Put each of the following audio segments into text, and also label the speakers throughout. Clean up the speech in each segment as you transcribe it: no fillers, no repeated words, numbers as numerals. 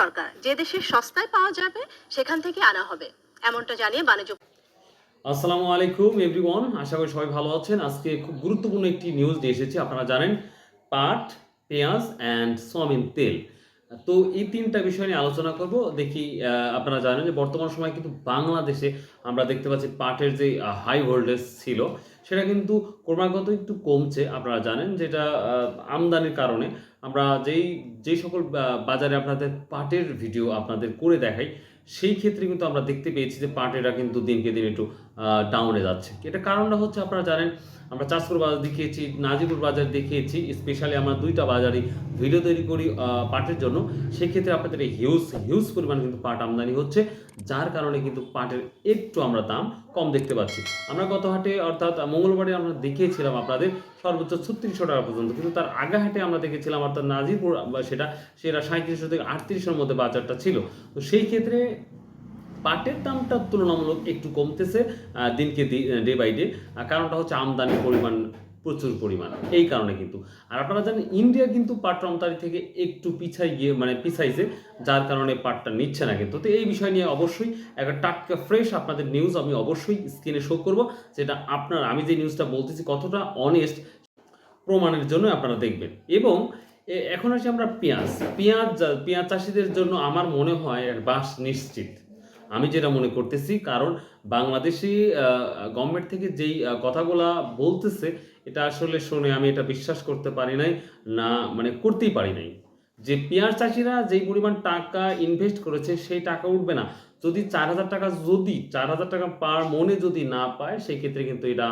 Speaker 1: সরকার, যে দেশে সস্তায় পাওয়া যাবে সেখান থেকে আনা হবে, এমনটা জানিয়ে বাণিজ্য।
Speaker 2: আসসালামু আলাইকুম এভরিওয়ান, আশা করি সবাই ভালো আছেন। আজকে খুব গুরুত্বপূর্ণ একটি নিউজ নিয়ে এসেছি। আপনারা জানেন পাট, পেঁয়াজ অ্যান্ড সয়াবিন তেল। তো এই তিনটা বিষয় নিয়ে আলোচনা করব। দেখি আপনারা জানেন যে বর্তমান সময়ে কিন্তু বাংলাদেশে আমরা দেখতে পাচ্ছি পাটের যে হাই ভোল্টেজ ছিল সেটা কিন্তু ক্রমাগত একটু কমছে। আপনারা জানেন যেটা আমদানির কারণে আমরা যেই সকল বাজারে আপনাদের পাটের ভিডিও আপনাদের করে দেখাই, সেই ক্ষেত্রে কিন্তু আমরা দেখতে পেয়েছি যে পাটেরা কিন্তু দিনকে দিন একটু ডাউনে যাচ্ছে। এটা কারণটা হচ্ছে আপনারা জানেন আমরা চাঁদপুর বাজার দেখিয়েছি, নাজিপুর বাজার দেখিয়েছি। স্পেশালি আমরা দুইটা বাজারই ভিডিও তৈরি করি পাটের জন্য। সেক্ষেত্রে আপনাদের হিউজ পরিমাণ কিন্তু পাট আমদানি হচ্ছে, যার কারণে কিন্তু পাটের একটু আমরা দাম কম দেখতে পাচ্ছি। আমরা গত হাটে অর্থাৎ মঙ্গলবারে আমরা দেখিয়েছিলাম আপনাদের সর্বোচ্চ 3600 টাকা পর্যন্ত, কিন্তু তার আগে হাটে আমরা দেখেছিলাম অর্থাৎ নাজিরপুর সেটা 3700 থেকে 3800-এর মধ্যে বাজারটা ছিল। তো সেই ক্ষেত্রে পাটের দামটা তুলনামূলক একটু কমতেছে দিনকে ডে বাই ডে। কারণটা হচ্ছে আমদানির পরিমাণ প্রচুর পরিমাণ, এই কারণে কিন্তু। আর আপনারা জানেন ইন্ডিয়া কিন্তু পাট রপ্তানি থেকে একটু পিছাইছে, যার কারণে পাটটা নিচ্ছে না কিন্তু। তো এই বিষয় নিয়ে অবশ্যই একটা টাটকা ফ্রেশ আপনাদের নিউজ আমি অবশ্যই স্ক্রিনে শো করব, যেটা আমি যে নিউজটা বলতেছি কতটা অনেস্ট প্রমাণের জন্য আপনারা দেখবেন। এবং এখন আসি আমরা পেঁয়াজ চাষিদের জন্য আমার মনে হয় বাস নিশ্চিত, আমি যেটা মনে করতেছি। কারণ বাংলাদেশি গভর্নমেন্ট থেকে যেই কথাগুলা বলতেছে, এটা আসলে শুনে আমি এটা বিশ্বাস করতে পারি নাই, না মানে করতেই পারি নাই যে পেঁয়াজ চাষিরা যেই পরিমাণ টাকা ইনভেস্ট করেছে সেই টাকা উঠবে না। যদি 4,000 টাকা পার মনে যদি না পায়, সেই ক্ষেত্রে কিন্তু এটা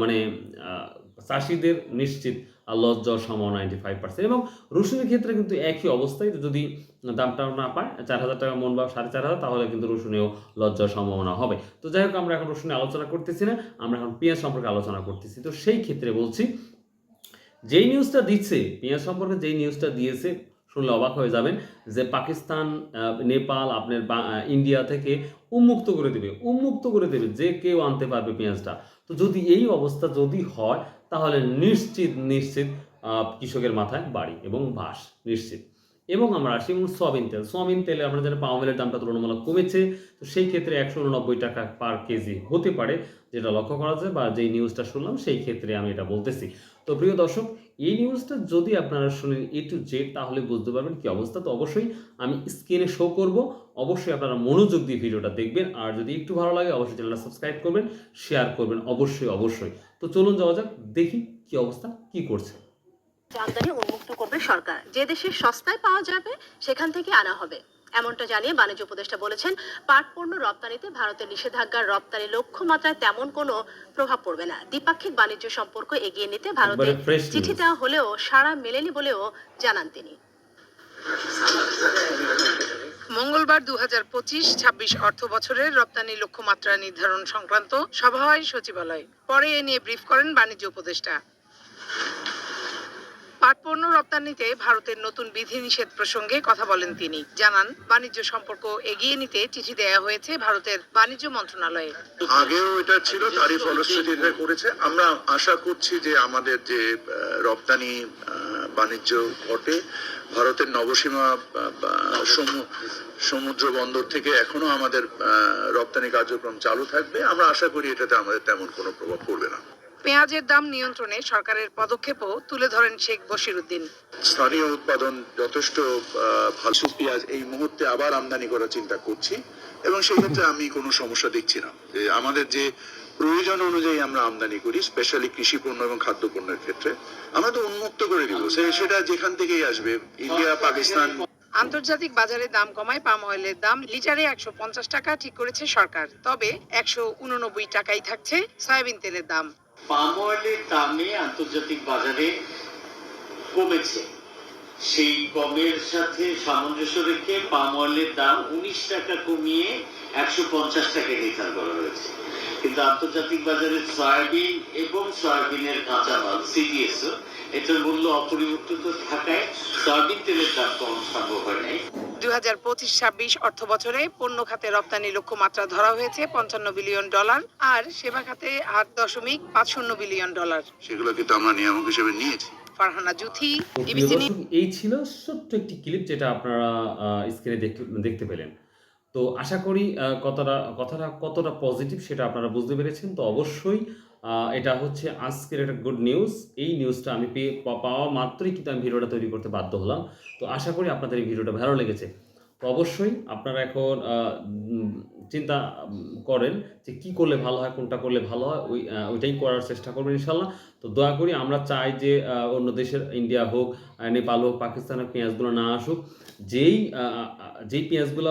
Speaker 2: মানে চাষিদের নিশ্চিত লস যাওয়ার সম্ভাবনা 95%। এবং রসুনের ক্ষেত্রে কিন্তু একই অবস্থায়, যদি দামটা না পায় 4,000 টাকা মন বা 4,500, তাহলে কিন্তু রসুনেও লস যাওয়ার সম্ভাবনা হবে। তো যাই হোক, আমরা এখন রসুনে আলোচনা করতেছি না, আমরা এখন পেঁয়াজ সম্পর্কে আলোচনা করতেছি। তো সেই ক্ষেত্রে বলছি, যেই নিউজটা দিচ্ছে পেঁয়াজ সম্পর্কে, যেই নিউজটা দিয়েছে শুনলে অবাক হয়ে যাবেন যে পাকিস্তান, নেপাল, আপনার ইন্ডিয়া থেকে উন্মুক্ত করে দেবে যে কেউ আনতে পারবে পেঁয়াজটা। তো যদি এই অবস্থা যদি হয়, তাহলে নিশ্চিত কৃষকের মাথায় বাড়ি এবং বাস নিশ্চিত। এবং আমরা আসি সোয়াবিন তেলে আমরা জানি পাম অয়েলের দামটা তুলনামূলক কমেছে। তো সেই ক্ষেত্রে 189 টাকা পার কেজি হতে পারে, যেটা লক্ষ্য করা যায়, বা যেই নিউজটা শুনলাম সেই ক্ষেত্রে আমি এটা বলতেছি। তো প্রিয় দর্শক, এই নিউজটা যদি আপনারা শুনেন A to Z, তাহলে বুঝতে পারবেন কি অবস্থা। তো অবশ্যই আমি স্ক্রিনে শো করব, অবশ্যই আপনারা মনোযোগ দিয়ে ভিডিওটা দেখবেন। আর যদি একটু ভালো লাগে অবশ্যই চ্যানেলটা সাবস্ক্রাইব করবেন, শেয়ার করবেন অবশ্যই। তো চলুন যাওয়া যাক, দেখি কি অবস্থা, কি করছে।
Speaker 1: আমদানি উন্মুক্ত করবে সরকার, যে দেশে সস্তায় পাওয়া যাবে সেখান থেকে আনা হবে, এমনটা জানিয়ে বাণিজ্য উপদেষ্টা বলেছেন পাট পণ্য রপ্তানিতে ভারতের নিষেধাজ্ঞার রপ্তানি লক্ষ্যমাত্রায় তেমন কোনো প্রভাব পড়বে না। দ্বিপাক্ষিক বাণিজ্য সম্পর্ক এগিয়ে নিতে ভারতে চিঠি দেওয়া হলেও সাড়া মেলেনি বলেও জানান তিনি।
Speaker 3: মঙ্গলবার 2025-26 অর্থ বছরের রপ্তানি লক্ষ্যমাত্রা নির্ধারণ সংক্রান্ত সভা হয় সচিবালয়ে। পরে এ নিয়ে ব্রিফ করেন বাণিজ্য উপদেষ্টা। পাট পণ্য রপ্তানিতে ভারতের নতুন বিধিনিষেধ প্রসঙ্গে কথা বলেন তিনি। জানান, বাণিজ্য সম্পর্ক এগিয়ে নিতে চিঠি দেয়া হয়েছে ভারতের বাণিজ্য মন্ত্রণালয়ে।
Speaker 4: আগেও এটা ছিল, তারই ফলশ্রুতি এটা করেছে। আমরা আশা করছি যে আমাদের যে রপ্তানি বাণিজ্য ঘটে ভারতের নবসীমা সমুদ্র বন্দর থেকে এখনো আমাদের রপ্তানি কার্যক্রম চালু থাকবে। আমরা আশা করি এটাতে আমাদের তেমন কোনো প্রভাব পড়বে না।
Speaker 3: পেঁয়াজের দাম নিয়ন্ত্রণে সরকারের পদক্ষেপও তুলে ধরেন শেখ বশিরউদ্দিন।
Speaker 4: স্থানীয় উৎপাদন যথেষ্ট ভালো পেঁয়াজ এই মুহূর্তে আবার আমদানি করার চিন্তা করছি, এবং সেই ক্ষেত্রে আমি কোনো সমস্যা দেখছি না। যে আমাদের যে প্রয়োজন অনুযায়ী আমরা আমদানি করি, স্পেশালি কৃষি পণ্য এবং খাদ্য পণ্যের ক্ষেত্রে আমরা তো উন্মুক্ত করে দিব, সেটা যেখান থেকেই আসবে, ইন্ডিয়া, পাকিস্তান।
Speaker 3: আন্তর্জাতিক বাজারে দাম কমায় পাম অয়েলের দাম লিটারে 150 টাকা ঠিক করেছে সরকার। তবে 189 টাকাই থাকছে সয়াবিন তেলের দাম।
Speaker 5: পাম অয়েলের দামে আন্তর্জাতিক বাজারে কমেছে, সেই কমের সাথে সামঞ্জস্য রেখে পাম অয়েলের দাম 19 টাকা কমিয়ে 150 টাকায় নির্ধারণ করা হয়েছে। কিন্তু আন্তর্জাতিক বাজারে সয়াবিন এবং সয়াবিনের কাঁচামাল সিডিএসও এটার মূল্য অপরিবর্তিত থাকায় সয়াবিন তেলের দাম কমানো সম্ভব হয় নাই।
Speaker 3: 2025-26 অর্থ বছরে পণ্য খাতে রপ্তানি লক্ষ্যমাত্রা ধরা হয়েছে $55 বিলিয়ন, আর সেবা খাতে $8.50 বিলিয়ন।
Speaker 4: সেগুলো কিন্তু আমরা নিয়ামক হিসেবে নিয়েছি।
Speaker 3: ফারহানা জুথি,
Speaker 2: তো প্রিয়
Speaker 3: ডিবিসি নিউজ।
Speaker 2: দর্শক, এই ছিল ছোট্ট একটি ক্লিপ যেটা আপনারা স্ক্রিনে দেখতে পেলেন। তো আশা করি কথাটা কতটা পজিটিভ সেটা আপনারা বুঝতে পেরেছেন। তো অবশ্যই এটা হচ্ছে আজকের একটা গুড নিউজ। এই নিউজটা আমি পাওয়া মাত্রই কিন্তু আমি ভিডিওটা তৈরি করতে বাধ্য হলাম। তো আশা করি আপনাদের এই ভিডিওটা ভালো লেগেছে। তো অবশ্যই আপনারা এখন চিন্তা করেন যে কী করলে ভালো হয়, কোনটা করলে ভালো হয়, ওইটাই করার চেষ্টা করবেন ইনশাল্লাহ। তো দয়া করি আমরা চাই যে অন্য দেশের ইন্ডিয়া হোক, নেপাল হোক, পাকিস্তানের পেঁয়াজগুলো না আসুক। যেই পেঁয়াজগুলো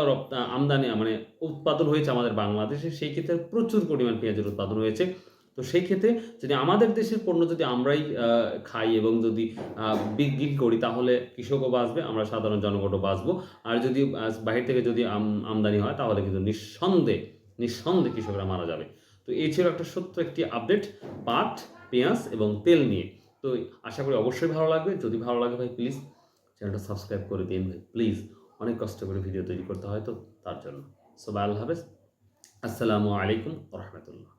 Speaker 2: আমদানি মানে উৎপাদন হয়েছে আমাদের বাংলাদেশে, সেই ক্ষেত্রে প্রচুর পরিমাণ পেঁয়াজের উৎপাদন হয়েছে। তো সেই ক্ষেত্রে যদি আমাদের দেশের পণ্য যদি আমরাই খাই এবং যদি বিক্রি করি, তাহলে কৃষকও বাঁচবে, আমরা সাধারণ জনগণও বাঁচবো। আর যদি বাহির থেকে যদি আমদানি হয়, তাহলে কিন্তু নিঃসন্দেহে কৃষকরা মারা যাবে। তো এই ছিল একটা সত্য একটি আপডেট পাট, পেঁয়াজ এবং তেল নিয়ে। তো আশা করি অবশ্যই ভালো লাগবে। যদি ভালো লাগে ভাই প্লিজ চ্যানেলটা সাবস্ক্রাইব করে দিন ভাই প্লিজ। অনেক কষ্ট করে ভিডিও তৈরি করতে হয় তো তার জন্য। সো আল্লাহ হাফেজ, আসসালামু আলাইকুম ওয়া রাহমাতুল্লাহ।